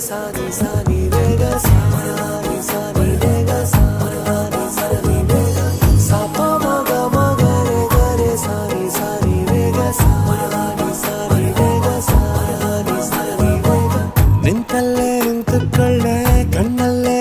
ಸಾನಿ ಸಾನಿ ರೇಗ ಸಾನಿ ಸಾನಿ ರೇಗ ಸಾನಿ ಸಾನಿ ರೇಗ ಸಾಪ ಮಗ ಮಗ ರೇ ಗರೆ ಸಾನಿ ಸಾನಿ ರೇಗ ಸಾನಿ ಸಾನಿ ರೇಗ ಸಾನಿ ಸಾನಿ ರೇಗ ನಿಂತಲ್ಲೇ ನಿಂತುಕೊಳ್ಳೆ ಕಣ್ಣಲ್ಲೇ